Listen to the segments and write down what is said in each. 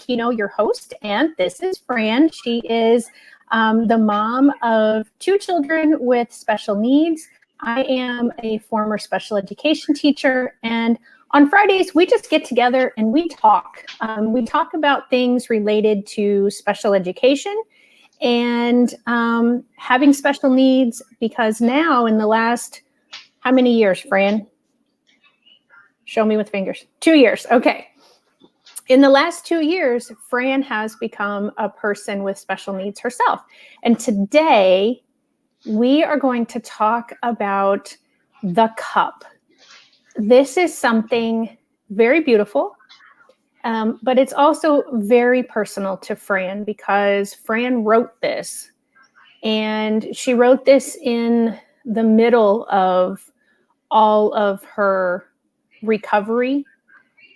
Your host, and this is Fran. She is the mom of two children with special needs. I am a former special education teacher, and on Fridays, we just get together and we talk. We talk about things related to special education and having special needs, because now in the last, how many years, Fran? Show me with fingers. 2 years. Okay. In the last 2 years, Fran has become a person with special needs herself. And today, we are going to talk about the cup. This is something very beautiful, but it's also very personal to Fran, because Fran wrote this. And she wrote this in the middle of all of her recovery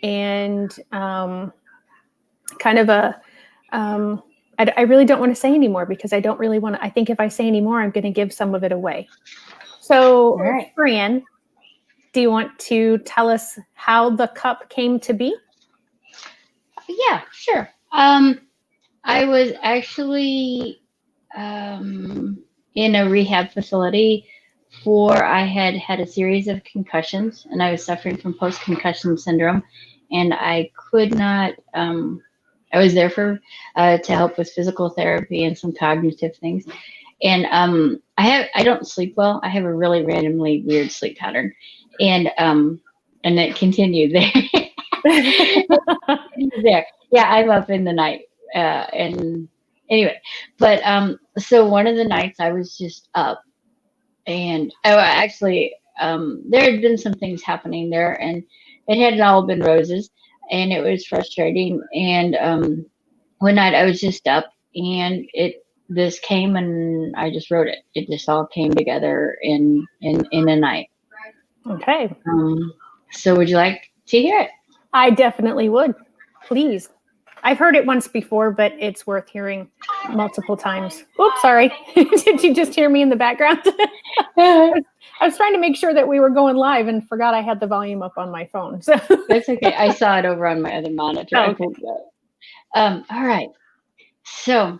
and kind of I really don't want to say anymore, because I don't really want to. I think if I say any more, I'm going to give some of it away. So, right. Fran, do you want to tell us how the cup came to be? Yeah, sure. I was actually in a rehab facility I had a series of concussions, and I was suffering from post-concussion syndrome, and I could not, I was there to help with physical therapy and some cognitive things. And I don't sleep well. I have a really randomly weird sleep pattern, and it continued there. There. Yeah, I'm up in the night. And anyway, but so one of the nights I was just up, and actually there had been some things happening there, and it hadn't all been roses, and it was frustrating. And one night I was just up, and this came, and I just wrote it. It just all came together in a night. Okay. So would you like to hear it? I definitely would. Please. I've heard it once before, but it's worth hearing multiple times. Oops, sorry. Did you just hear me in the background? I was trying to make sure that we were going live and forgot I had the volume up on my phone. So that's okay. I saw it over on my other monitor. Oh, okay. All right. So,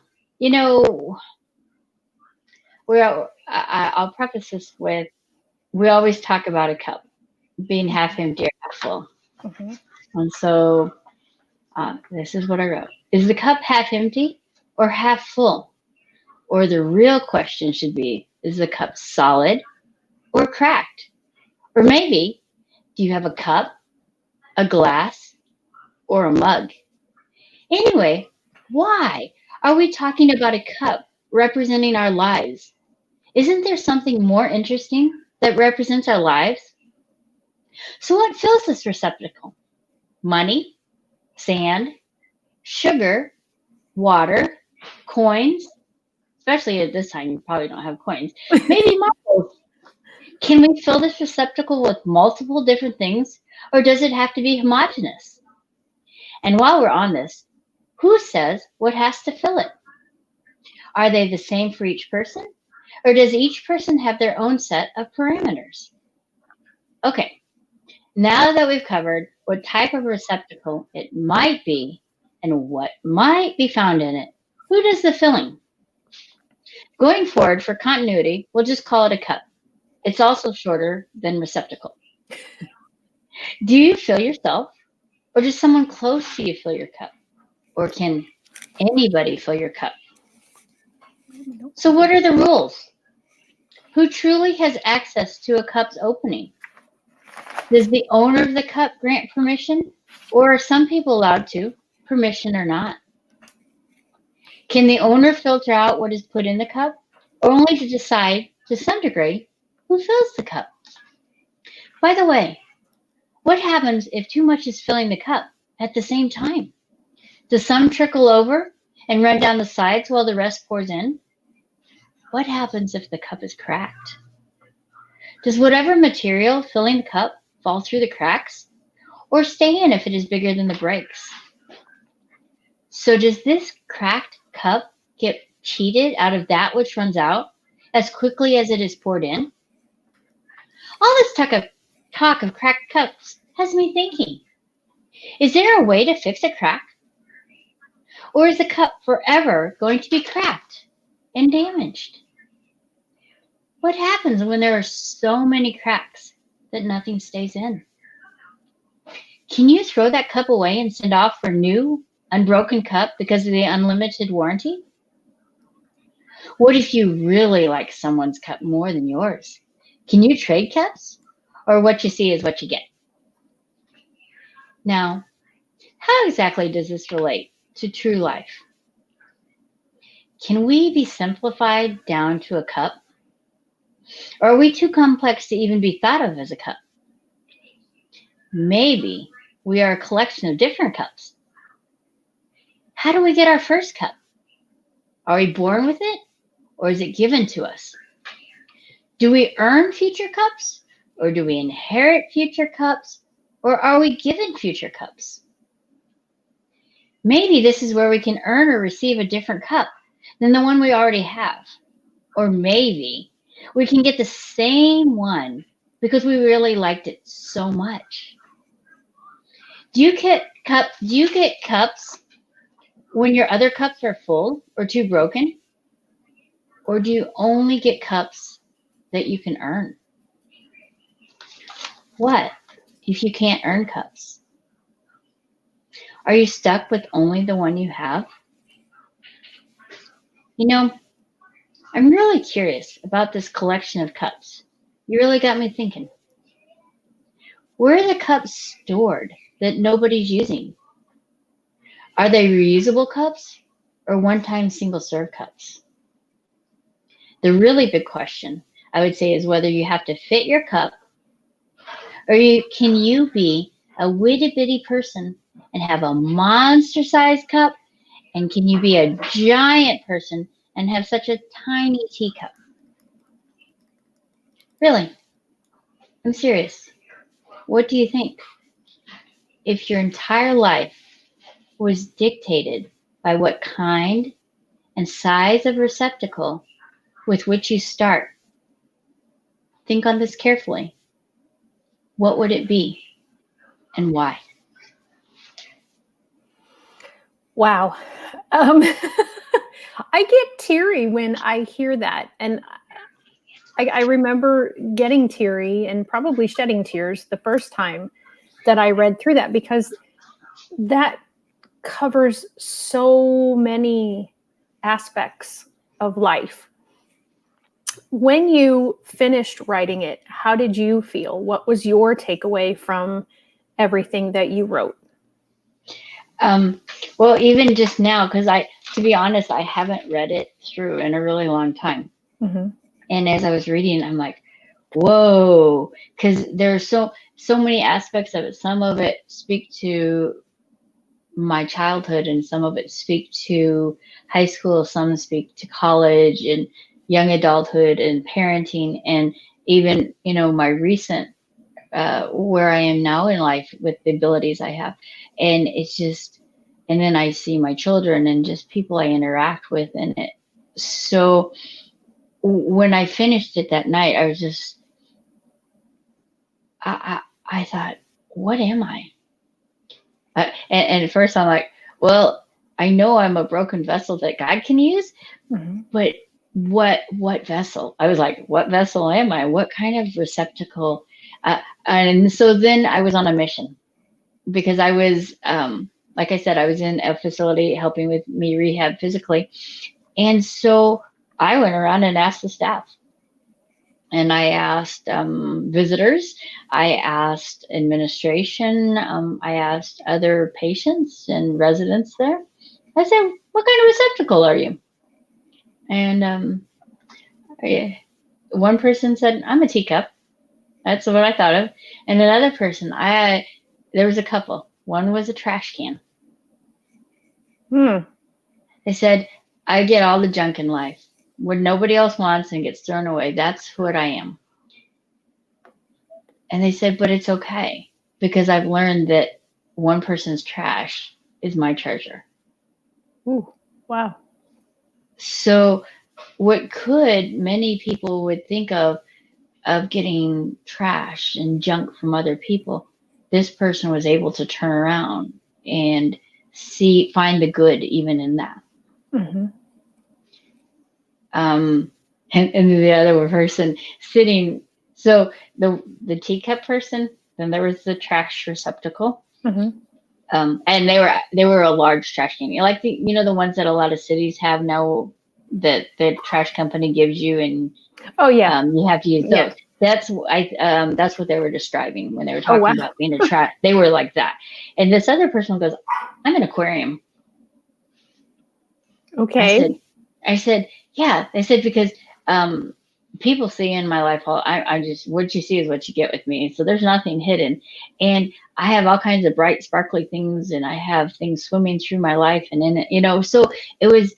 I'll preface this with, we always talk about a cup being half empty or half full. Mm-hmm. And so this is what I wrote. Is the cup half empty or half full? Or the real question should be, is the cup solid or cracked? Or maybe, do you have a cup, a glass, or a mug? Anyway, why are we talking about a cup representing our lives? Isn't there something more interesting that represents our lives? So what fills this receptacle? Money, sand, sugar, water, coins. Especially at this time, you probably don't have coins. Maybe marbles. Can we fill this receptacle with multiple different things, or does it have to be homogeneous? And while we're on this, who says what has to fill it? Are they the same for each person, or does each person have their own set of parameters? Okay, now that we've covered what type of receptacle it might be and what might be found in it, who does the filling? Going forward, for continuity, we'll just call it a cup. It's also shorter than receptacle. Do you fill yourself, or does someone close to you fill your cup? Or can anybody fill your cup? So what are the rules? Who truly has access to a cup's opening? Does the owner of the cup grant permission, or are some people allowed to, permission or not? Can the owner filter out what is put in the cup, or only to decide, to some degree, who fills the cup? By the way, what happens if too much is filling the cup at the same time? Does some trickle over and run down the sides while the rest pours in? What happens if the cup is cracked? Does whatever material filling the cup fall through the cracks, or stay in if it is bigger than the breaks? So does this cracked cup get cheated out of that which runs out as quickly as it is poured in? All this talk of cracked cups has me thinking, is there a way to fix a crack? Or is the cup forever going to be cracked and damaged? What happens when there are so many cracks that nothing stays in? Can you throw that cup away and send off for a new, unbroken cup because of the unlimited warranty? What if you really like someone's cup more than yours? Can you trade cups? Or what you see is what you get? Now, how exactly does this relate to true life? Can we be simplified down to a cup? Or are we too complex to even be thought of as a cup? Maybe we are a collection of different cups. How do we get our first cup? Are we born with it, or is it given to us? Do we earn future cups, or do we inherit future cups, or are we given future cups? Maybe this is where we can earn or receive a different cup than the one we already have. Or maybe we can get the same one because we really liked it so much. Do you get cups when your other cups are full or too broken? Or do you only get cups that you can earn? What if you can't earn cups? Are you stuck with only the one you have? You know, I'm really curious about this collection of cups. You really got me thinking. Where are the cups stored that nobody's using? Are they reusable cups or one-time single-serve cups? The really big question, I would say, is whether you have to fit your cup, or can you be a witty-bitty person and have a monster-sized cup, and can you be a giant person and have such a tiny teacup? Really, I'm serious. What do you think? If your entire life was dictated by what kind and size of receptacle with which you start, think on this carefully. What would it be and why? Wow. I get teary when I hear that. And I remember getting teary and probably shedding tears the first time that I read through that, because that covers so many aspects of life. When you finished writing it, how did you feel? What was your takeaway from everything that you wrote? Well, even just now, because to be honest, I haven't read it through in a really long time. Mm-hmm. And as I was reading, I'm like, whoa, because there are so many aspects of it. Some of it speak to my childhood, and some of it speak to high school, some speak to college and young adulthood and parenting, and even, my recent where I am now in life with the abilities I have. And it's just, and then I see my children and just people I interact with. And so when I finished it that night, I was just, I thought, what am I? And at first I'm like, well, I know I'm a broken vessel that God can use, mm-hmm. but what vessel? I was like, what vessel am I? What kind of receptacle? And so then I was on a mission, because I was, like I said, I was in a facility helping with me rehab physically. And so I went around and asked the staff. And I asked visitors, I asked administration, I asked other patients and residents there. I said, what kind of receptacle are you? And one person said, I'm a teacup. That's what I thought of. And another person, there was a couple. One was a trash can. They said, I get all the junk in life. What nobody else wants and gets thrown away. That's what I am. And they said, but it's okay, because I've learned that one person's trash is my treasure. Ooh, wow. So what many people would think of getting trash and junk from other people, this person was able to turn around and find the good even in that. Mm-hmm. And the other person sitting, so the teacup person, then there was the trash receptacle. Mm-hmm. And they were a large trash can, like the ones that a lot of cities have now that the trash company gives you, and Oh yeah, you have to use those. yeah. That's what they were describing when they were Oh talking wow. about being a trash. They were like that. And this other person goes, "I'm an aquarium." Okay. I said, yeah. I said, because people see in my life, I just, what you see is what you get with me. So there's nothing hidden. And I have all kinds of bright, sparkly things, and I have things swimming through my life. And in it, so it was,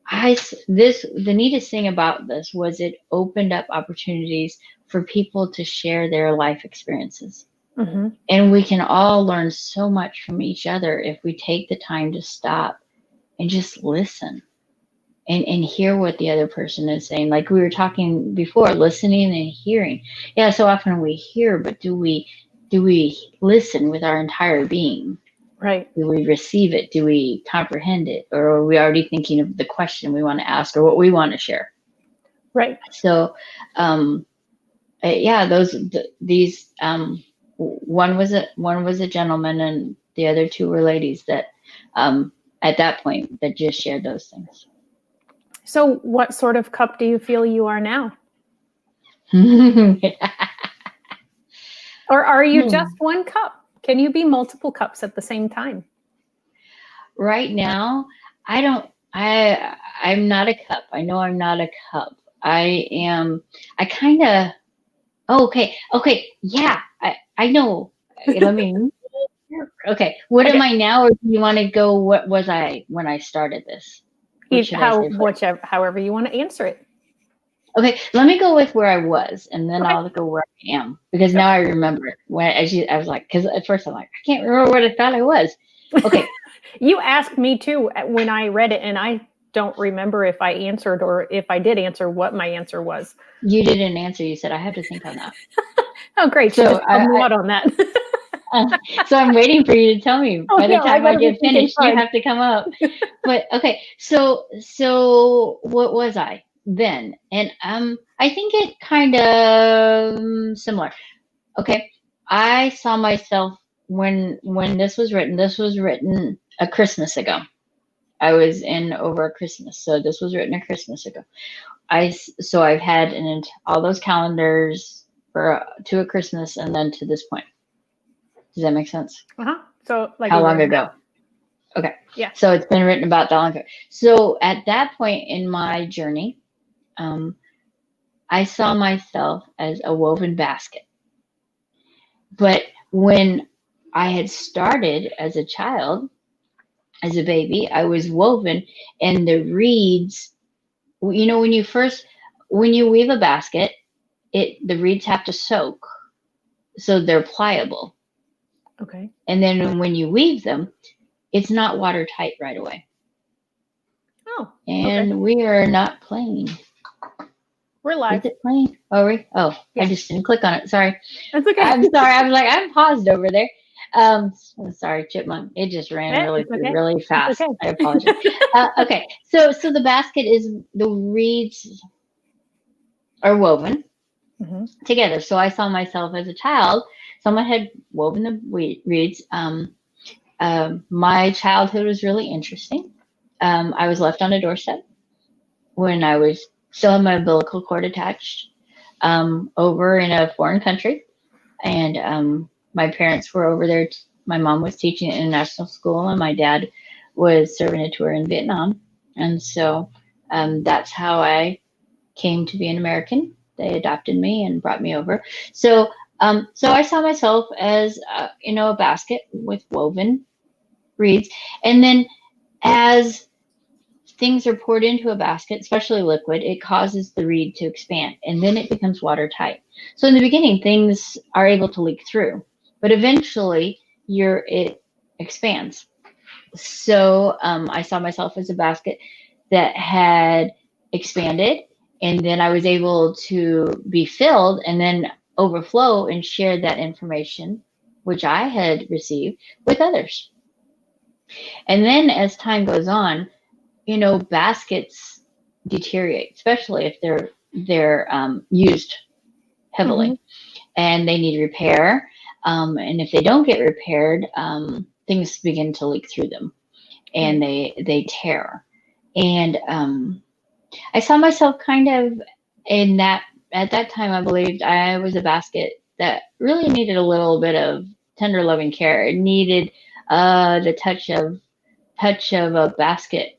the neatest thing about this was it opened up opportunities for people to share their life experiences. Mm-hmm. And we can all learn so much from each other if we take the time to stop and just listen. And hear what the other person is saying. Like we were talking before, listening and hearing. Yeah, so often we hear, but do we listen with our entire being? Right. Do we receive it? Do we comprehend it? Or are we already thinking of the question we want to ask or what we want to share? Right. So, yeah, these one was a gentleman, and the other two were ladies that at that point that just shared those things. So what sort of cup do you feel you are now? Or are you just one cup? Can you be multiple cups at the same time? Right now, I'm not a cup. I know I'm not a cup. I kind of, okay. Yeah, I know. Let me, okay. What am I now? Or do you want to go, what was I when I started this? However you want to answer it. Okay, let me go with where I was, and then I'll go where I am, because now I remember it. I was like, because at first I'm like, I can't remember what I thought I was. Okay. You asked me too when I read it, and I don't remember if I answered, or if I did answer, what my answer was. You didn't answer. You said I have to think on that. Oh, great! So just called me out on that. So I'm waiting for you to tell me. By the time I get finished, you have to come up. But okay, so what was I then? And I think it kind of similar. Okay, I saw myself when this was written. This was written a Christmas ago. I was in over a Christmas, so this was written a Christmas ago. So I've had all those calendars to a Christmas, and then to this point. Does that make sense? So like how long ago? Okay. Yeah. So it's been written about that long ago. So at that point in my journey, I saw myself as a woven basket. But when I had started as a child, as a baby, I was woven, and the reeds, when you weave a basket, the reeds have to soak, so they're pliable. Okay. And then when you weave them, it's not watertight right away. Oh. And okay. We are not playing. We're live. Is it playing? Oh, yeah. I just didn't click on it. Sorry. That's okay. I'm sorry. I was like, I'm paused over there. Sorry, chipmunk. It just ran really fast. Okay. I apologize. Okay. So the basket is, the reeds are woven together. So I saw myself as a child. Someone had woven the reeds. My childhood was really interesting. I was left on a doorstep when I was still had my umbilical cord attached, over in a foreign country. And my parents were over there. My mom was teaching at international school, and my dad was serving a tour in Vietnam. And so that's how I came to be an American. They adopted me and brought me over. So I saw myself as, a basket with woven reeds. And then as things are poured into a basket, especially liquid, it causes the reed to expand, and then it becomes watertight. So in the beginning, things are able to leak through, but eventually it expands. So I saw myself as a basket that had expanded, and then I was able to be filled and then overflow and share that information, which I had received, with others. And then as time goes on, baskets deteriorate, especially if they're used heavily, and they need repair. And if they don't get repaired, things begin to leak through them, and they tear. And I saw myself kind of in that. At that time, I believed I was a basket that really needed a little bit of tender, loving care. It needed the touch of a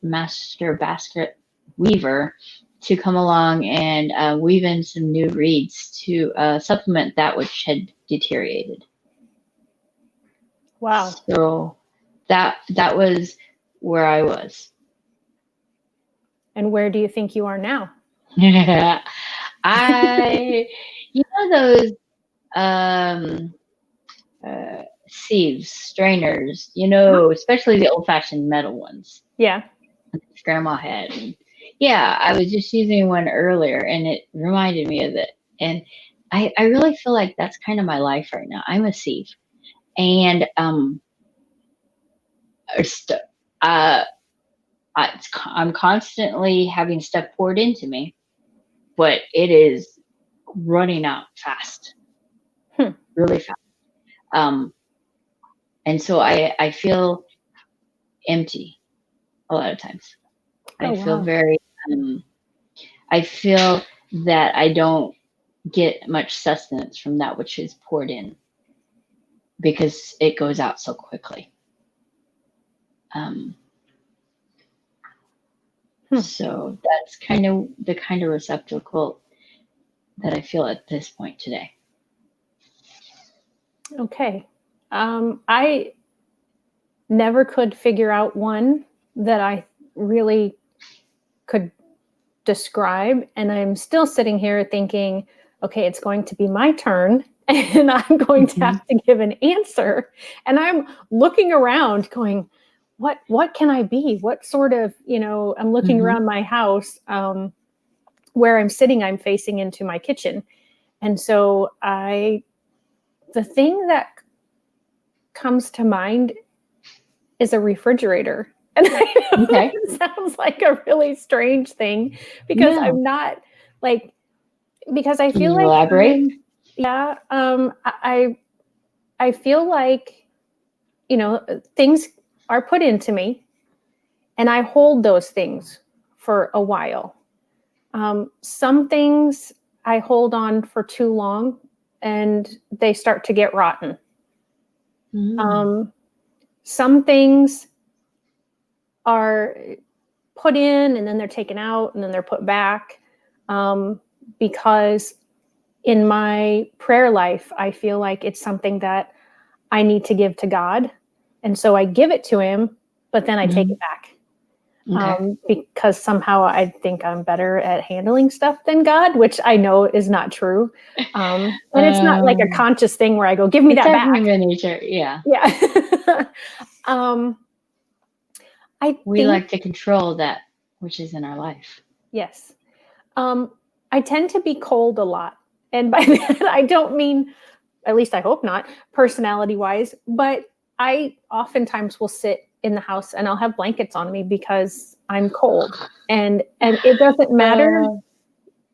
master basket weaver to come along and weave in some new reeds to supplement that which had deteriorated. Wow. So that was where I was. And where do you think you are now? Those sieves, strainers, especially the old-fashioned metal ones. Yeah. Grandma had. And yeah, I was just using one earlier, and it reminded me of it. And I really feel like that's kind of my life right now. I'm a sieve, and I'm constantly having stuff poured into me, but it is running out fast, really fast. And so I feel empty a lot of times. I feel very, I feel that I don't get much sustenance from that which is poured in because it goes out so quickly. So that's kind of the kind of receptacle that I feel at this point today. Okay. I never could figure out one that I really could describe. And I'm still sitting here thinking, okay, it's going to be my turn and I'm going to have to give an answer. And I'm looking around going, what can I be? What sort of, I'm looking around my house, where I'm sitting, I'm facing into my kitchen. And so the thing that comes to mind is a refrigerator. And I know it sounds like a really strange thing because I'm not because I feel like elaborate? I feel like, things are put into me and I hold those things for a while. Some things I hold on for too long and they start to get rotten. Some things are put in and then they're taken out and then they're put back, because in my prayer life, I feel like it's something that I need to give to God. And so I give it to him, but then I take it back. Because somehow I think I'm better at handling stuff than God, which I know is not true. And it's not like a conscious thing where I go, give me that back. Human nature. Yeah. Yeah. We like to control that which is in our life. Yes. I tend to be cold a lot. And by that, I don't mean, at least I hope not, personality wise, but I oftentimes will sit in the house and I'll have blankets on me because I'm cold. And it doesn't matter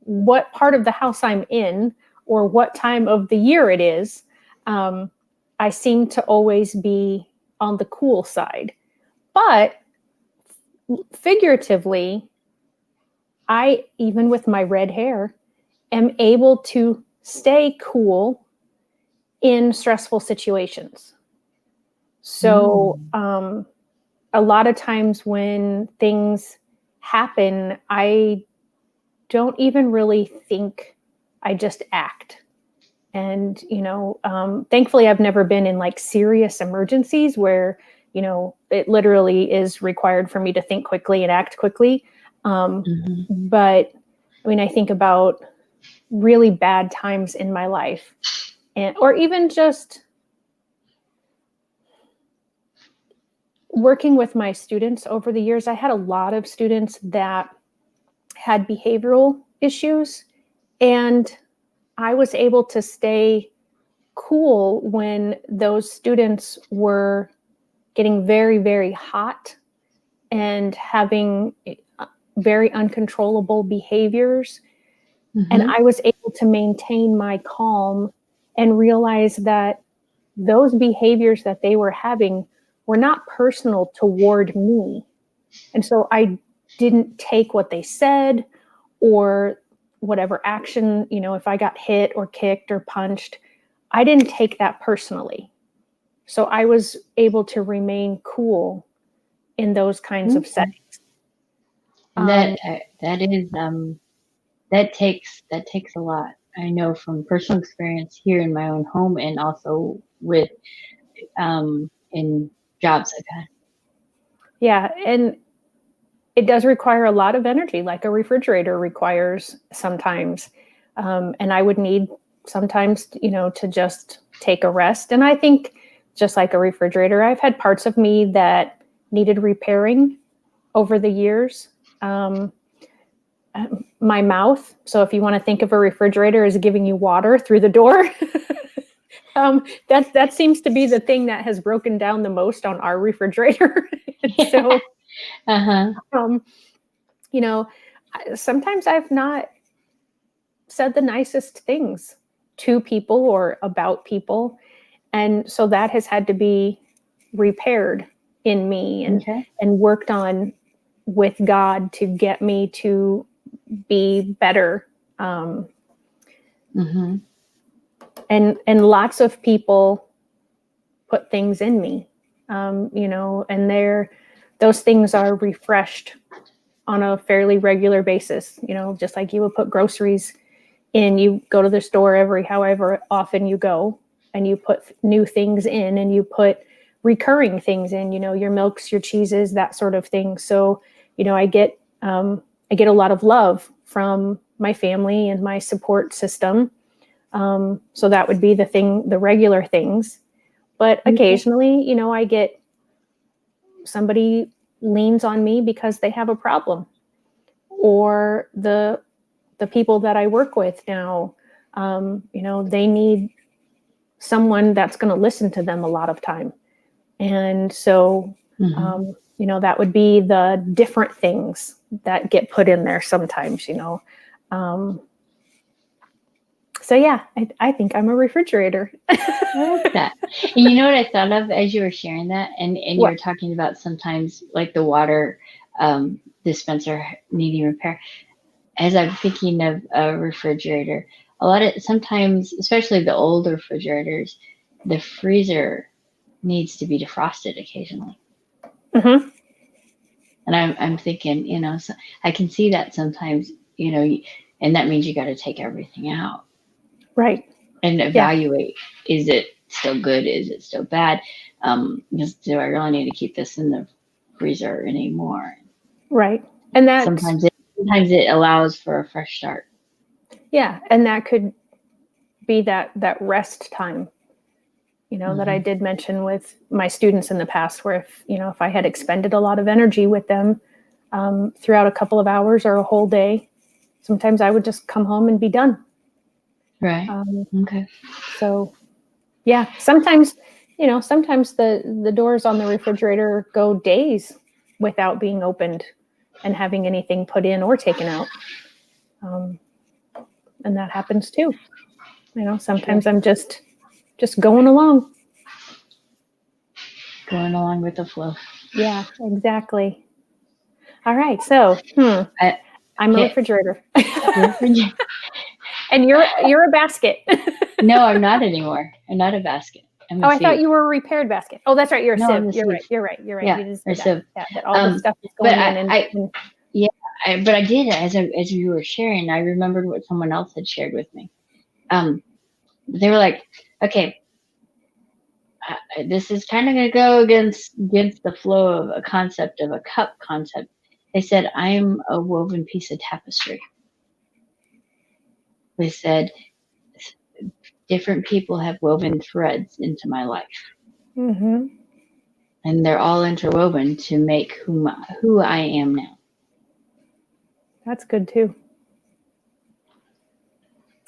what part of the house I'm in or what time of the year it is. I seem to always be on the cool side. But figuratively, I, even with my red hair, am able to stay cool in stressful situations. So a lot of times when things happen, I don't even really think, I just act. And, thankfully I've never been in like serious emergencies where, it literally is required for me to think quickly and act quickly. But I think about really bad times in my life or even just working with my students over the years. I had a lot of students that had behavioral issues, and I was able to stay cool when those students were getting very, very hot and having very uncontrollable behaviors. And I was able to maintain my calm and realize that those behaviors that they were having were not personal toward me. And so I didn't take what they said or whatever action, if I got hit or kicked or punched, I didn't take that personally. So I was able to remain cool in those kinds of settings. That is that takes a lot. I know from personal experience here in my own home, and also with in jobs I've had. Yeah, and it does require a lot of energy, like a refrigerator requires sometimes. And I would need sometimes, to just take a rest. And I think just like a refrigerator, I've had parts of me that needed repairing over the years. My mouth. So if you want to think of a refrigerator as giving you water through the door, that seems to be the thing that has broken down the most on our refrigerator. So, sometimes I've not said the nicest things to people or about people. And so that has had to be repaired in me and worked on with God to get me to be better. And lots of people put things in me, and those things are refreshed on a fairly regular basis, just like you would put groceries in. You go to the store however often you go, and you put new things in, and you put recurring things in, your milks, your cheeses, that sort of thing. So, I get a lot of love from my family and my support system. So that would be the regular things. But occasionally, I get somebody leans on me because they have a problem, or the people that I work with now, they need someone that's going to listen to them a lot of time. And so, that would be the different things that get put in there sometimes, So yeah, I think I'm a refrigerator. I like that. And you know what I thought of as you were sharing that, and you were talking about sometimes like the water dispenser needing repair. As I'm thinking of a refrigerator, sometimes, especially the old refrigerators, the freezer needs to be defrosted occasionally. And I'm thinking, so I can see that sometimes, and that means you got to take everything out. Right. And evaluate, is it still good? Is it still bad? Because do I really need to keep this in the freezer anymore? Right. And that sometimes it allows for a fresh start. Yeah. And that could be that rest time, that I did mention with my students in the past, where if I had expended a lot of energy with them throughout a couple of hours or a whole day, sometimes I would just come home and be done. Right. So yeah, sometimes the doors on the refrigerator go days without being opened and having anything put in or taken out. And that happens too. Sometimes I'm just going along. Going along with the flow. Yeah, exactly. All right. So, I'm a refrigerator. And you're a basket. No, I'm not anymore. I'm not a basket. I thought you were a repaired basket. Oh, that's right. You're a sieve. You're right. Yeah, you just or sieve. that all the stuff is going in. But I did, as you were sharing, I remembered what someone else had shared with me. They were like, okay, this is kind of going to go against the flow of a concept of a cup concept. They said, I'm a woven piece of tapestry. They said, different people have woven threads into my life. And they're all interwoven to make who I am now. That's good too.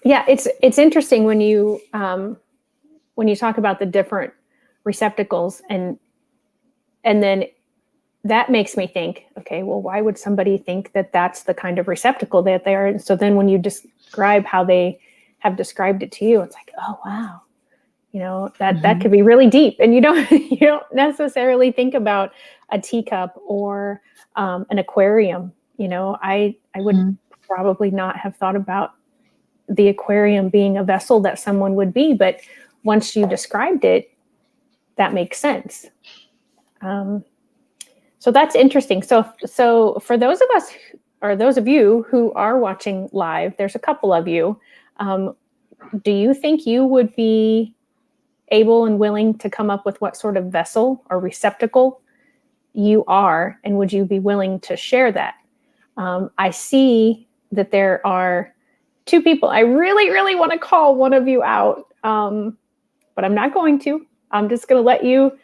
Yeah, it's interesting when you talk about the different receptacles, and And then that makes me think, okay, well, why would somebody think that that's the kind of receptacle that they are? And so then when you describe how they have described it to you, it's like, oh, wow. That could be really deep. And you don't necessarily think about a teacup or an aquarium. I would probably not have thought about the aquarium being a vessel that someone would be, but once you described it, that makes sense. So that's interesting. So for those of us, or those of you who are watching live, there's a couple of you. Do you think you would be able and willing to come up with what sort of vessel or receptacle you are, and would you be willing to share that? I see that there are two people. I really, really want to call one of you out, but I'm not going to. I'm just going to let you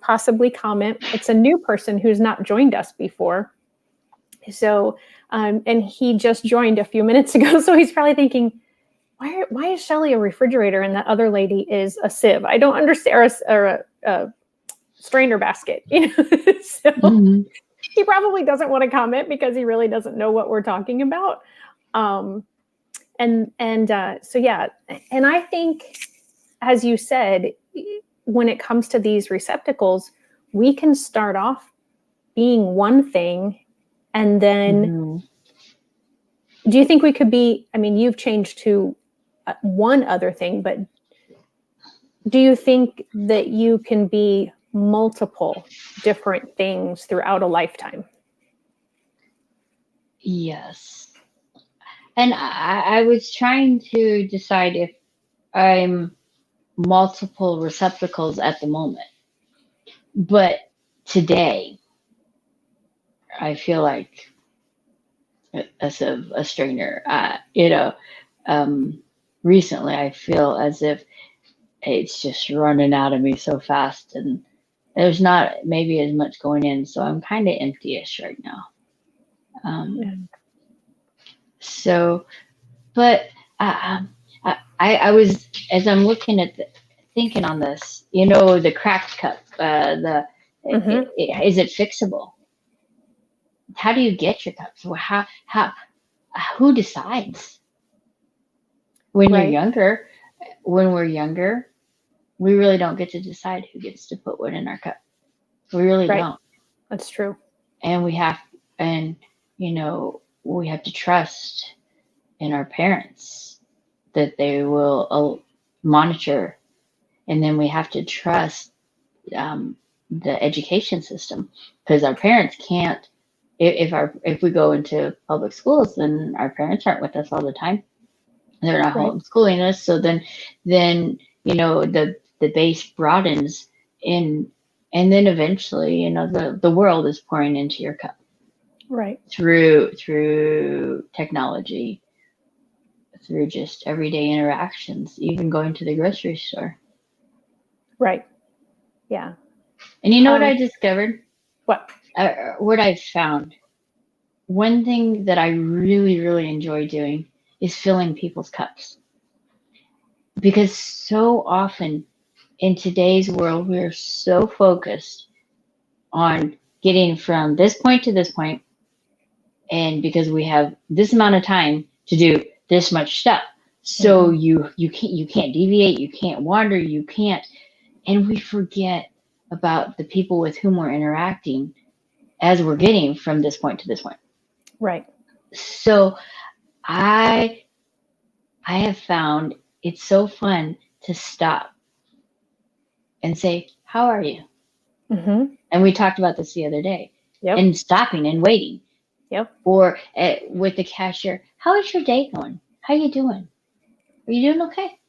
possibly comment. It's a new person who's not joined us before. So, and he just joined a few minutes ago, so he's probably thinking, why is Shelley a refrigerator and that other lady is a sieve? I don't understand, or a strainer basket. So he probably doesn't want to comment because he really doesn't know what we're talking about. So yeah, and I think, as you said, when it comes to these receptacles, we can start off being one thing, and then do you think we could be? I mean, you've changed to one other thing, but do you think that you can be multiple different things throughout a lifetime? Yes. And I was trying to decide if I'm multiple receptacles at the moment. But today, I feel like a strainer. Recently, I feel as if it's just running out of me so fast, and there's not maybe as much going in, so I'm kind of empty-ish right now. So, but I was, as I'm looking at thinking on this, the cracked cup, is it fixable? How do you get your cups? Who decides? When you're younger, when we're younger, we really don't get to decide who gets to put what in our cup. We really don't. That's true. And we have to trust in our parents that they will monitor, and then we have to trust the education system, because our parents can't. If we go into public schools, then our parents aren't with us all the time. They're not homeschooling us, so then the base broadens in, and then eventually the world is pouring into your cup. Right. Through technology, through just everyday interactions, even going to the grocery store. Right. Yeah. And you know what I discovered? What? What I've found. One thing that I really, really enjoy doing is filling people's cups. Because so often in today's world, we're so focused on getting from this point to this point, and because we have this amount of time to do this much stuff, so you can't deviate, you can't wander, you can't, and we forget about the people with whom we're interacting as we're getting from this point to this point. Right. So I have found it's so fun to stop and say, how are you? And we talked about this the other day. Yep. And stopping and waiting. Yep. Or with the cashier, how is your day going? How you doing? Are you doing okay?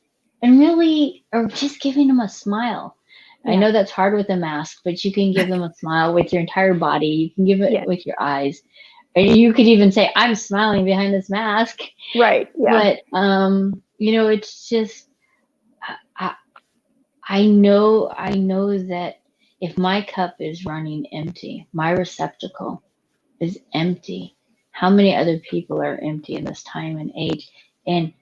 And really, or just giving them a smile. Yeah. I know that's hard with a mask, but you can give them a smile with your entire body. You can give it with your eyes. And you could even say, I'm smiling behind this mask. Right. Yeah. But, it's just, I know that if my cup is running empty, my receptacle is empty, how many other people are empty in this time and age? And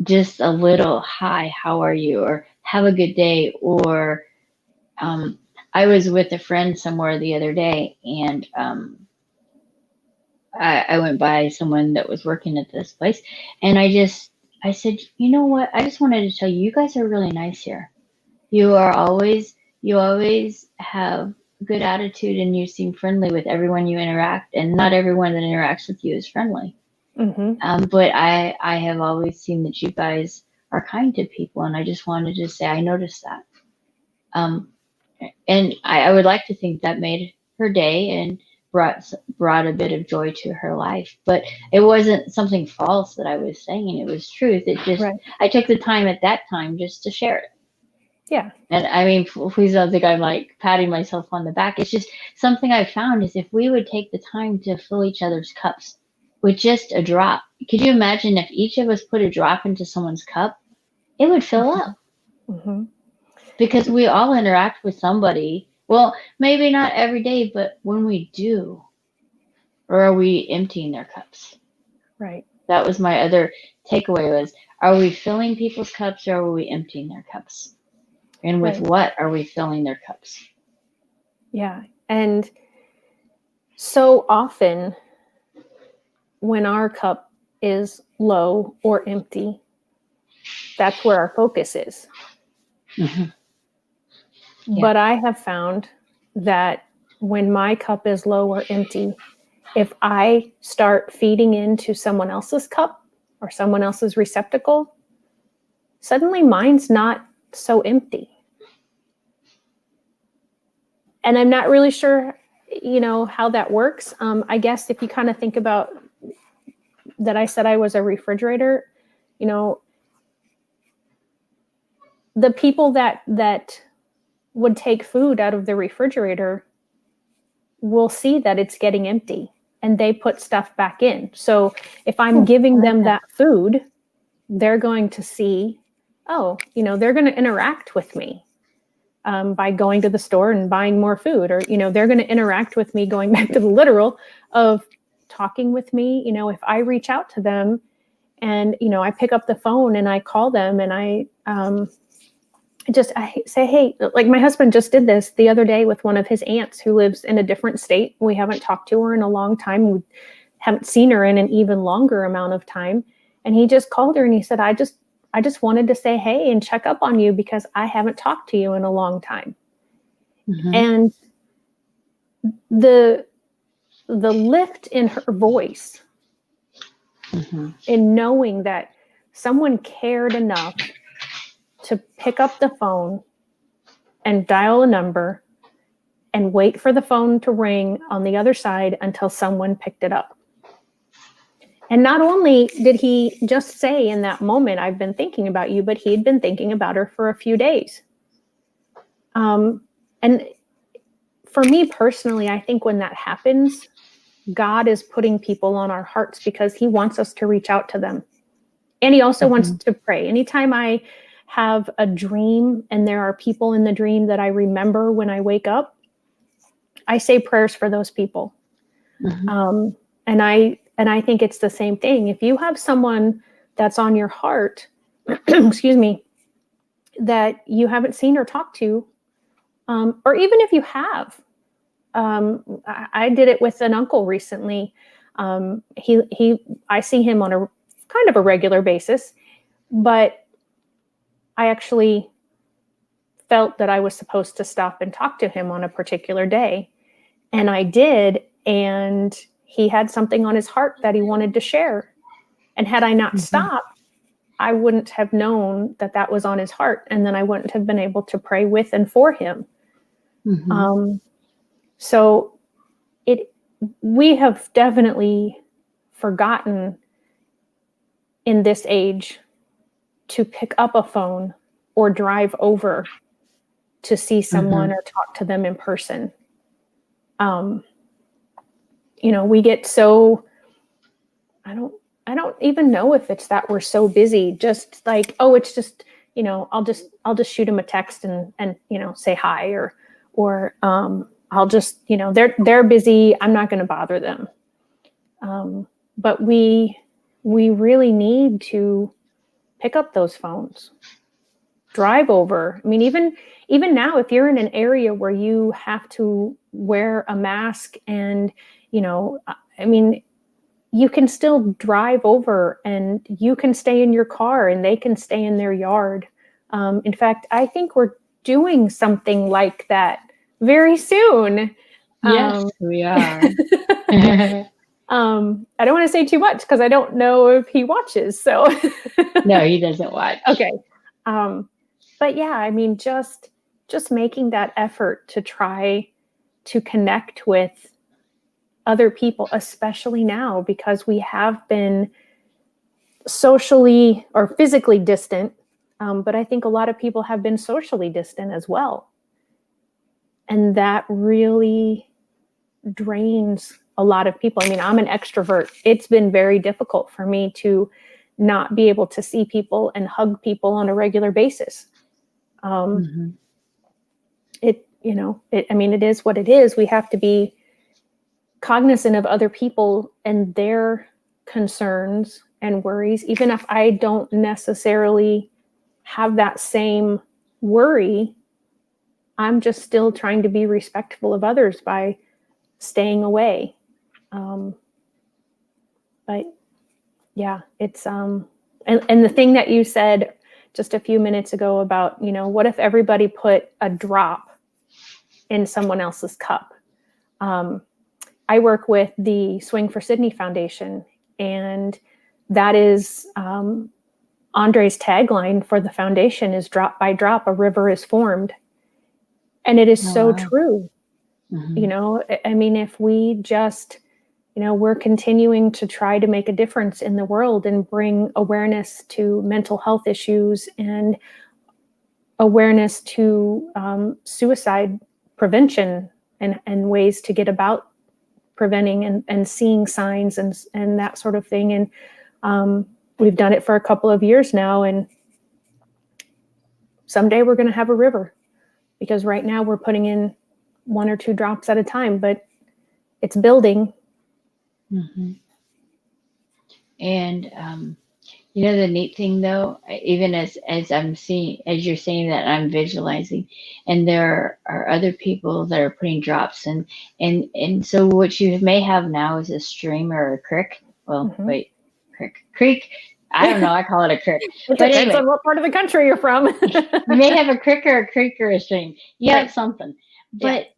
just a little, hi, how are you? Or have a good day. Or I was with a friend somewhere the other day, and I went by someone that was working at this place, and I said, you know what? I just wanted to tell you, you guys are really nice here. You are always, you always have good attitude, and you seem friendly with everyone you interact, and not everyone that interacts with you is friendly. But I have always seen that you guys are kind to people, and I just wanted to say I noticed that. And I would like to think that made her day and brought a bit of joy to her life. But it wasn't something false that I was saying; it was truth. It just Right. I took the time at that time just to share it. Yeah. And I mean, please don't think I'm like patting myself on the back. It's just something I found is if we would take the time to fill each other's cups with just a drop. Could you imagine if each of us put a drop into someone's cup, it would fill up. Mm-hmm. Because we all interact with somebody. Well, maybe not every day, but when we do, or are we emptying their cups? Right. That was my other takeaway was, are we filling people's cups or are we emptying their cups? And with what are we filling their cups? Yeah. And so often when our cup is low or empty, that's where our focus is. Mm-hmm. Yeah. But I have found that when my cup is low or empty, if I start feeding into someone else's cup or someone else's receptacle, suddenly mine's not so empty. And I'm not really sure, how that works. I guess if you kind of think about that, I said I was a refrigerator, the people that would take food out of the refrigerator will see that it's getting empty and they put stuff back in. So if I'm giving them that food, they're going to see, they're going to interact with me by going to the store and buying more food, or, they're going to interact with me, going back to the literal of talking with me. If I reach out to them and, I pick up the phone and I call them and I say, hey, like my husband just did this the other day with one of his aunts who lives in a different state. We haven't talked to her in a long time. We haven't seen her in an even longer amount of time. And he just called her and he said, I just wanted to say, hey, and check up on you because I haven't talked to you in a long time. Mm-hmm. And the lift in her voice, mm-hmm. in knowing that someone cared enough to pick up the phone and dial a number and wait for the phone to ring on the other side until someone picked it up. And not only did he just say in that moment, I've been thinking about you, but he'd been thinking about her for a few days. And for me personally, I think when that happens, God is putting people on our hearts because he wants us to reach out to them. And he also mm-hmm. wants to pray. Anytime I have a dream and there are people in the dream that I remember when I wake up, I say prayers for those people. Mm-hmm. And I think it's the same thing. If you have someone that's on your heart, excuse me, that you haven't seen or talked to, or even if you have, I did it with an uncle recently. I see him on a kind of a regular basis, but I actually felt that I was supposed to stop and talk to him on a particular day. And I did. And he had something on his heart that he wanted to share. And had I not mm-hmm. stopped, I wouldn't have known that that was on his heart. And then I wouldn't have been able to pray with and for him. Mm-hmm. So we have definitely forgotten in this age to pick up a phone or drive over to see someone mm-hmm. or talk to them in person. We get so, I don't even know if it's that we're so busy, just like, oh, it's just, I'll just shoot them a text and say hi, or I'll just, they're busy. I'm not going to bother them. But we really need to pick up those phones, drive over. I mean, even now, if you're in an area where you have to wear a mask and, I mean, you can still drive over and you can stay in your car and they can stay in their yard. In fact, I think we're doing something like that very soon. Yes, we are. I don't want to say too much because I don't know if he watches. So No, he doesn't watch. Okay. But yeah, I mean, just making that effort to try to connect with other people, especially now, because we have been socially or physically distant. But I think a lot of people have been socially distant as well. And that really drains a lot of people. I mean, I'm an extrovert. It's been very difficult for me to not be able to see people and hug people on a regular basis. It is what it is. We have to be cognizant of other people and their concerns and worries, even if I don't necessarily have that same worry. I'm just still trying to be respectful of others by staying away. But yeah, it's and the thing that you said just a few minutes ago about, what if everybody put a drop in someone else's cup? I work with the Swing for Sydney Foundation, and that is Andre's tagline for the foundation is drop by drop, a river is formed. And it is so true. I mean, if we just, we're continuing to try to make a difference in the world and bring awareness to mental health issues and awareness to suicide prevention and ways to get about preventing and seeing signs and that sort of thing. And we've done it for a couple of years now. And someday we're going to have a river, because right now we're putting in 1 or 2 drops at a time, but it's building. And the neat thing though, even as I'm seeing, as you're saying that, I'm visualizing, and there are other people that are putting drops and so what you may have now is a stream or a creek. Well, wait, creek. I don't know. I call it a creek. It depends anyway, on what part of the country you're from. You may have a creek or a stream. You have something, but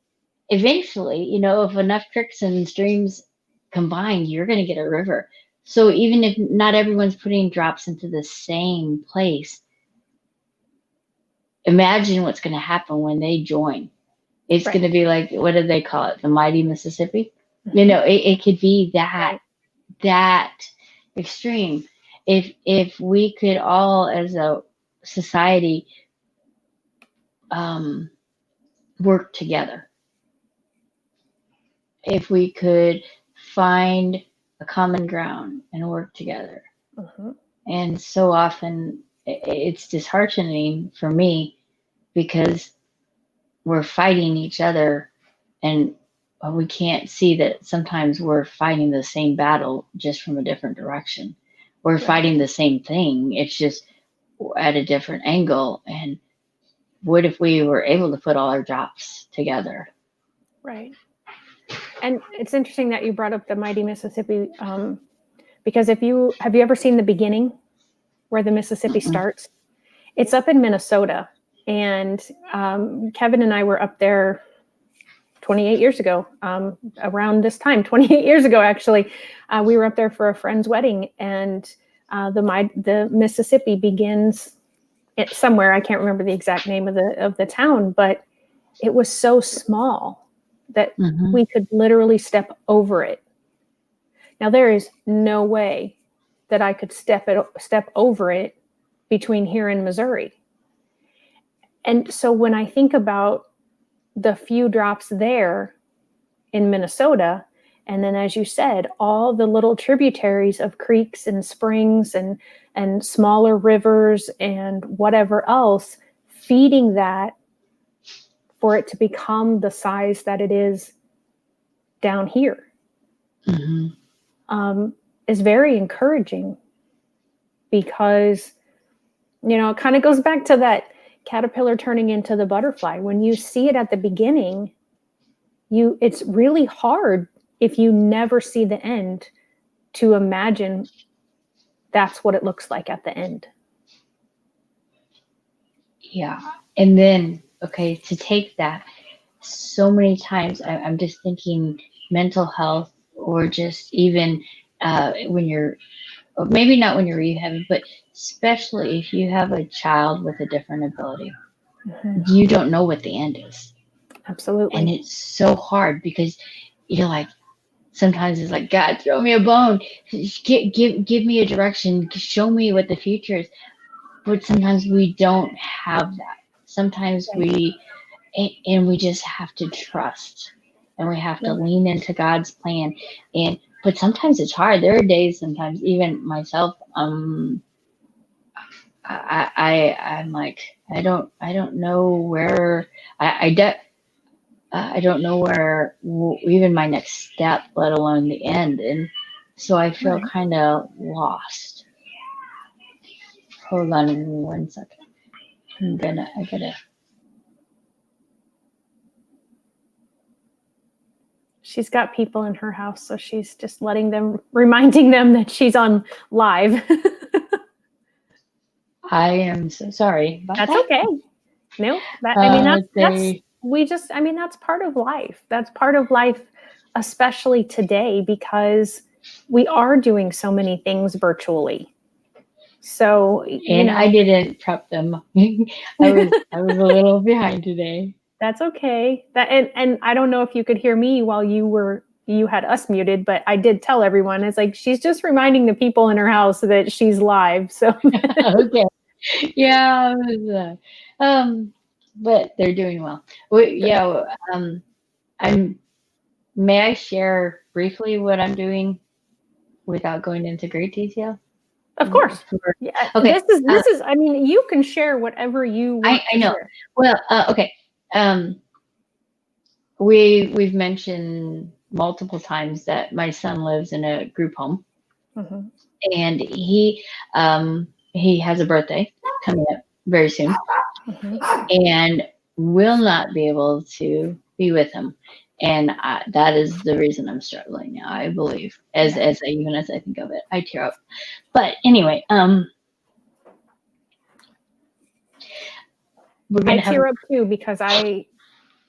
eventually, if enough creeks and streams combine, you're going to get a river. So even if not everyone's putting drops into the same place, imagine what's going to happen when they join. It's going to be like, what do they call it? The mighty Mississippi? It could be that extreme. If we could all as a society work together, if we could find a common ground and work together. And so often it's disheartening for me because we're fighting each other and we can't see that sometimes we're fighting the same battle just from a different direction. We're fighting the same thing. It's just at a different angle. And what if we were able to put all our drops together? Right. And it's interesting that you brought up the mighty Mississippi, because have you ever seen The Beginning, where the Mississippi starts? It's up in Minnesota, and Kevin and I were up there 28 years ago, around this time, 28 years ago, actually. We were up there for a friend's wedding, and the Mississippi begins somewhere. I can't remember the exact name of the town, but it was so small that we could literally step over it. Now, there is no way that I could step over it between here and Missouri. And so when I think about the few drops there in Minnesota, and then, as you said, all the little tributaries of creeks and springs and smaller rivers and whatever else, feeding that for it to become the size that it is down here, is very encouraging, because, it kind of goes back to that caterpillar turning into the butterfly. When you see it at the beginning, it's really hard if you never see the end to imagine that's what it looks like at the end. Yeah. And then, okay, to take that, so many times I'm just thinking mental health, or just even when you're, maybe not when you're rehabbing, but especially if you have a child with a different ability, you don't know what the end is. Absolutely. And it's so hard because you're like, sometimes it's like, God, throw me a bone, give me a direction, show me what the future is. But sometimes we don't have that. Sometimes we just have to trust, and we have to lean into God's plan. But sometimes it's hard. There are days, sometimes even myself, I'm like, I don't know where I don't know where even my next step, let alone the end. And so I feel kind of lost. Hold on 1 second. I gotta. She's got people in her house, so she's just reminding them that she's on live. I am so sorry about That's that. okay. No, that's part of life. That's part of life, especially today, because we are doing so many things virtually. So, I didn't prep them. I was a little behind today. That's okay. And I don't know if you could hear me while you had us muted, but I did tell everyone, it's like, she's just reminding the people in her house that she's live. So okay. Yeah. But they're doing well. May I share briefly what I'm doing without going into great detail? Of course. Yeah. Okay. This is, you can share whatever you want. I know. Share. Well, okay. We've mentioned multiple times that my son lives in a group home, and he has a birthday coming up very soon, and will not be able to be with him, and that is the reason I'm struggling now. I believe, as I think of it, I tear up. But anyway, I tear up too, because I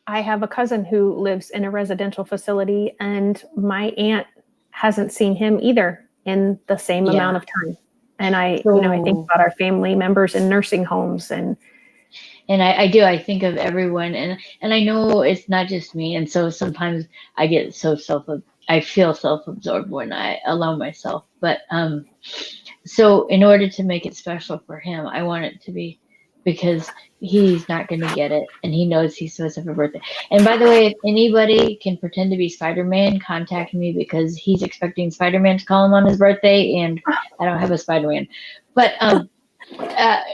have a cousin who lives in a residential facility, and my aunt hasn't seen him either in the same amount of time. And I think about our family members in nursing homes, and I do. I think of everyone, and I know it's not just me. And so sometimes I get I feel self-absorbed when I allow myself. But so in order to make it special for him, I want it to be, because he's not going to get it, and he knows he's supposed to have a birthday. And by the way, if anybody can pretend to be Spider-Man, contact me, because he's expecting Spider-Man to call him on his birthday, and I don't have a Spider-Man. But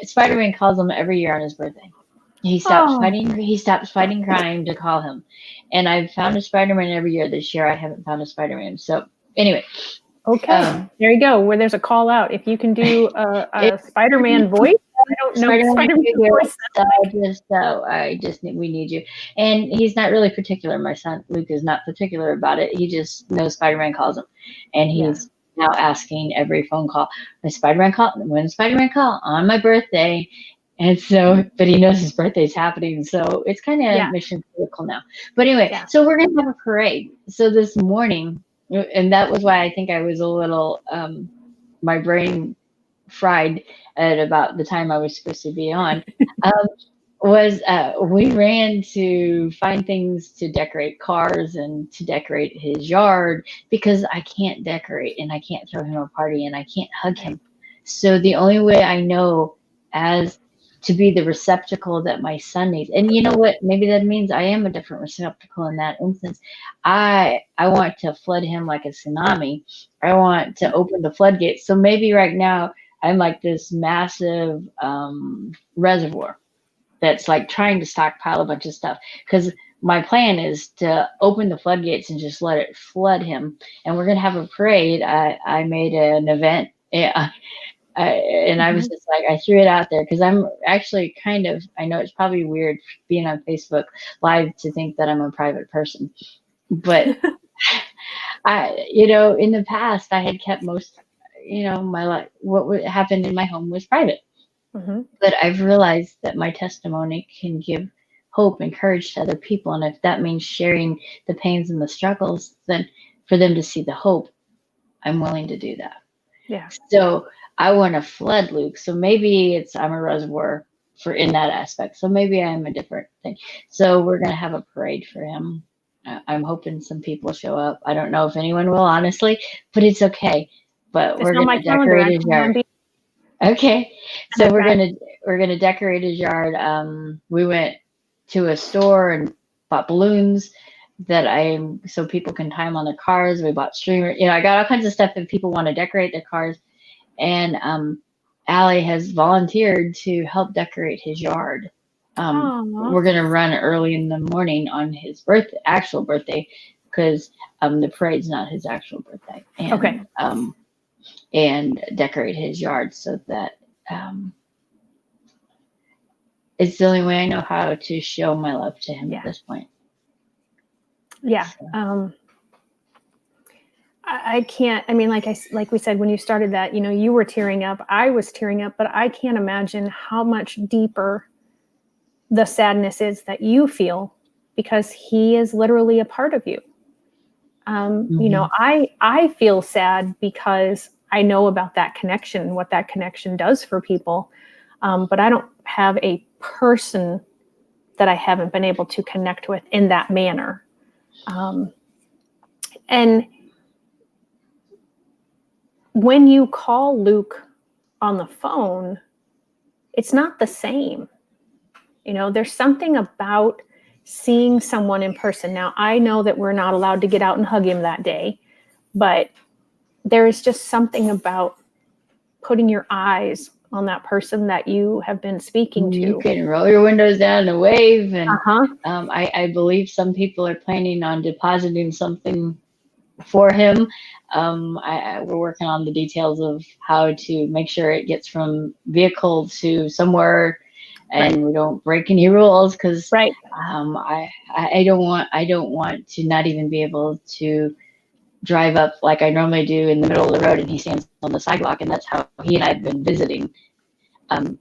Spider-Man calls him every year on his birthday. He stops fighting crime to call him. And I've found a Spider-Man every year. This year I haven't found a Spider-Man. So anyway. Okay. There you go. Where there's a call out. If you can do a Spider-Man voice, I don't know. Spider-Man voice. We need you. And he's not really particular. My son Luke is not particular about it. He just knows Spider-Man calls him, and he's now asking every phone call, when Spider-Man call on my birthday. And so, but he knows his birthday's happening, so it's kind of mission critical now. But anyway, so we're gonna have a parade. So this morning, and that was why I think I was a little, my brain fried at about the time I was supposed to be on, we ran to find things to decorate cars and to decorate his yard, because I can't decorate, and I can't throw him a party, and I can't hug him. So the only way I know as to be the receptacle that my son needs. And you know what? Maybe that means I am a different receptacle in that instance. I want to flood him like a tsunami. I want to open the floodgates. So maybe right now I'm like this massive reservoir that's like trying to stockpile a bunch of stuff. Because my plan is to open the floodgates and just let it flood him. And we're going to have a parade. I made an event. I was just like, I threw it out there because I'm actually I know it's probably weird being on Facebook Live to think that I'm a private person, but in the past I had kept most, my life, what happened in my home was private. Mm-hmm. But I've realized that my testimony can give hope and courage to other people. And if that means sharing the pains and the struggles, then for them to see the hope, I'm willing to do that. Yeah. So I want to flood Luke. So maybe I'm a reservoir for in that aspect. So maybe I'm a different thing. So we're going to have a parade for him. I'm hoping some people show up. I don't know if anyone will, honestly, but it's okay. But we're going to decorate his yard. Okay. So we're gonna decorate his yard. We went to a store and bought balloons so people can tie them on their cars. We bought streamers. I got all kinds of stuff if people want to decorate their cars. And Allie has volunteered to help decorate his yard. We're gonna run early in the morning on his actual birthday, because the parade's not his actual birthday. And, okay. And decorate his yard so that it's the only way I know how to show my love to him at this point. Yeah. So. I can't, I mean, like we said, when you started that, you were tearing up, I was tearing up, but I can't imagine how much deeper the sadness is that you feel, because he is literally a part of you. I feel sad because I know about that connection and what that connection does for people. But I don't have a person that I haven't been able to connect with in that manner. And when you call Luke on the phone, it's not the same. There's something about seeing someone in person. Now, I know that we're not allowed to get out and hug him that day, but there is just something about putting your eyes on that person that you have been speaking to. You can roll your windows down and wave. And I believe some people are planning on depositing something for him. We're working on the details of how to make sure it gets from vehicle to somewhere, and we don't break any rules, because I don't want to not even be able to drive up like I normally do in the middle of the road, and he stands on the sidewalk, and that's how he and I have been visiting. And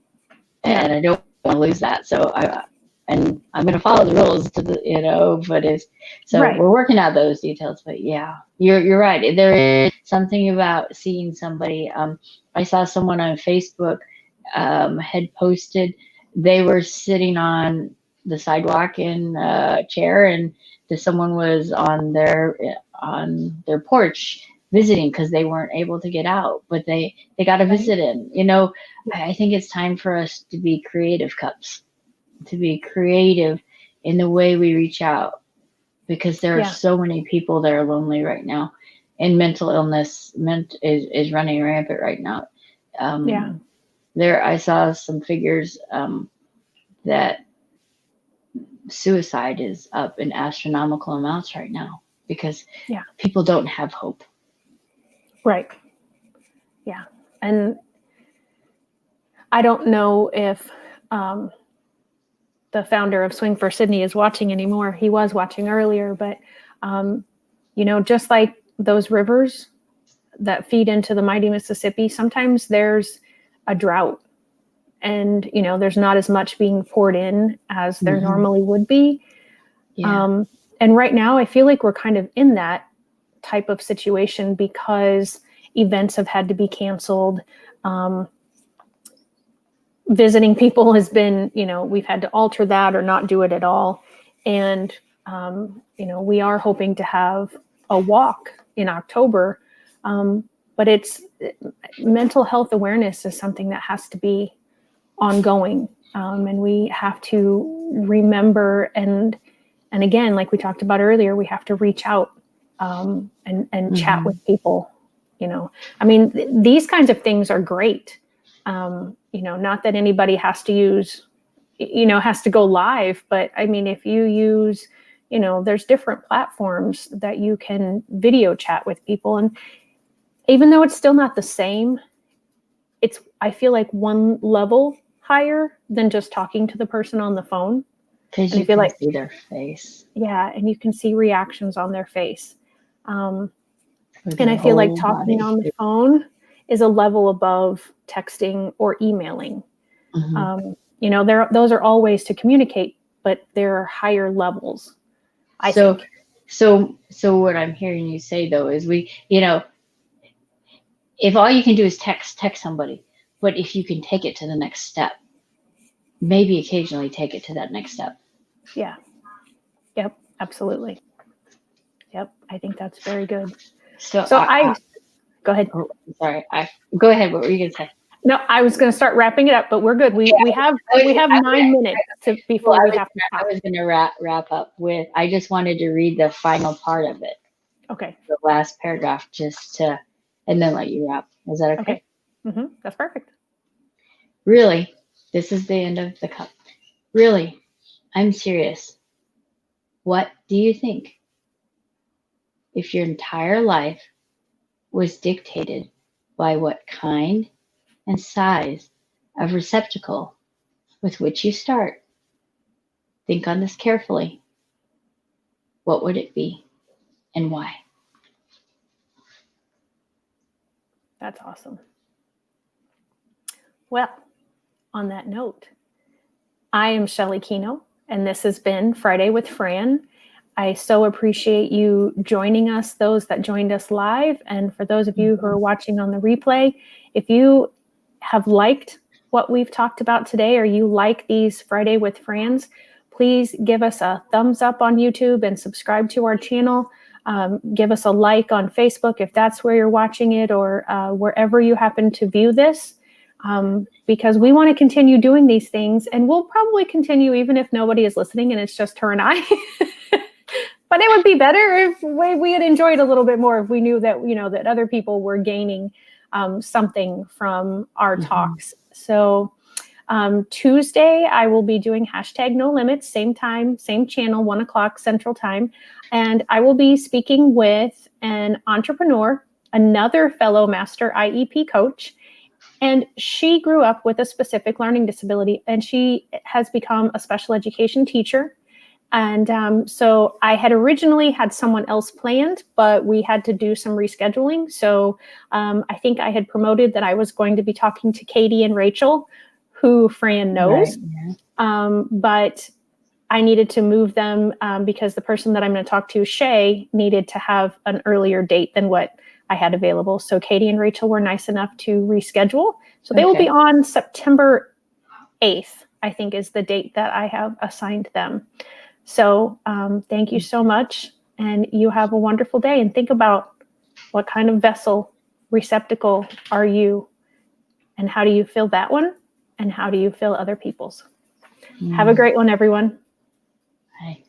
I don't want to lose that. So I'm going to follow the rules to we're working out those details. But yeah, you're right. There is something about seeing somebody. I saw someone on Facebook had posted, they were sitting on the sidewalk in a chair, and someone was on their porch visiting because they weren't able to get out, but they got a visit in. I think it's time for us to be creative, Cups, to be creative in the way we reach out, because there are so many people that are lonely right now, and mental illness is running rampant right now. I saw some figures that suicide is up in astronomical amounts right now, because people don't have hope. Right. Yeah. And I don't know if the founder of Swing for Sydney is watching anymore. He was watching earlier, but just like those rivers that feed into the mighty Mississippi, sometimes there's a drought, and there's not as much being poured in as there normally would be. And right now I feel like we're kind of in that type of situation, because events have had to be canceled. Visiting people has been, we've had to alter that or not do it at all. And, we are hoping to have a walk in October. But mental health awareness is something that has to be ongoing. And we have to remember, and again, like we talked about earlier, we have to reach out and chat with people. These kinds of things are great. Not that anybody has to has to go live, but if you use, there's different platforms that you can video chat with people. And even though it's still not the same, I feel like one level higher than just talking to the person on the phone. Because And you I feel can like, see their face. yeah, and you can see reactions on their face. Or And their I feel like whole talking body. on the phone is a level above texting or emailing. Mhm. You know, those are all ways to communicate, but there are higher levels, I think. So what I'm hearing you say though is if all you can do is text somebody, but if you can take it to the next step, maybe occasionally take it to that next step. Yeah. Yep. Absolutely. Yep. I think that's very good. So Go ahead. oh, sorry. Go ahead. What were you gonna say? No, I was going to start wrapping it up, but we're good. We have 9 minutes before we have to I stop. was gonna wrap up with. I just wanted to read the final part of it, Okay. the last paragraph, and then let you wrap. Is that okay? That's perfect. Really, this is the end of the cup. Really, I'm serious. What do you think? If your entire life was dictated by what kind and size of receptacle with which you start, think on this carefully. What would it be and why? That's awesome. Well, on that note, I am Shelley Kino, and this has been Friday with Fran. I so appreciate you joining us, those that joined us live, and for those of you who are watching on the replay, if you have liked what we've talked about today, or you like these Friday with Frans, please give us a thumbs up on YouTube and subscribe to our channel. Give us a like on Facebook if that's where you're watching it, or wherever you happen to view this, because we want to continue doing these things, and we'll probably continue even if nobody is listening and it's just her and I. But it would be better if we had enjoyed a little bit more, if we knew that, that other people were gaining something from our talks. So Tuesday, I will be doing #NoLimits, same time, same channel, 1:00 Central Time. And I will be speaking with an entrepreneur, another fellow master IEP coach. And she grew up with a specific learning disability, and she has become a special education teacher. And so I had originally had someone else planned, but we had to do some rescheduling. So I think I had promoted that I was going to be talking to Katie and Rachel, who Fran knows. Right, yeah. But I needed to move them because the person that I'm going to talk to, Shay, needed to have an earlier date than what I had available. So Katie and Rachel were nice enough to reschedule. So they will be on September 8th, I think is the date that I have assigned them. So thank you so much, and you have a wonderful day. And think about, what kind of vessel, receptacle are you, and how do you fill that one, and how do you fill other people's? Have a great one, everyone. Bye.